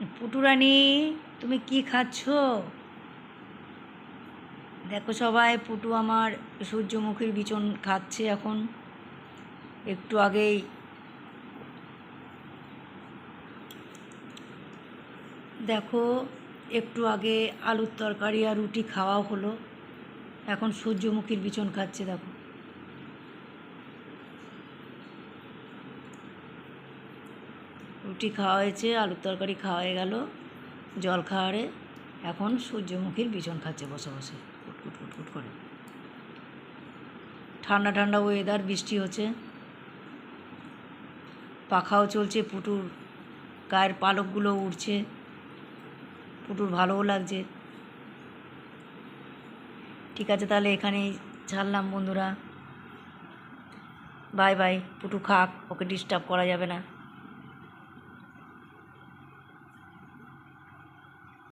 পুটুরানি, তুমি কি খাচ্ছ? দেখো সবাই, পুটু আমার সূর্যমুখীর বিচন খাচ্ছে এখন। একটু আগেই দেখো, একটু আগে আলুর তরকারি আর রুটি খাওয়া হলো। এখন সূর্যমুখীর বিচন খাচ্ছে। দেখো, রুটি খাওয়া হয়েছে, আলুর তরকারি খাওয়া হয়ে গেল জল খাওয়ারে। এখন সূর্যমুখীর বিচন খাচ্ছে বসে বসে কুটকুট কুটকুট করে। ঠান্ডা ঠান্ডা ওয়েদার, বৃষ্টি হচ্ছে, পাখাও চলছে, পুটুর গায়ের পালকগুলো উড়ছে, পুটুর ভালোও লাগছে। ঠিক আছে, তাহলে এখানেই ছাড়লাম বন্ধুরা। Bye bye. পুটু খাক, ওকে ডিস্টার্ব করা যাবে না।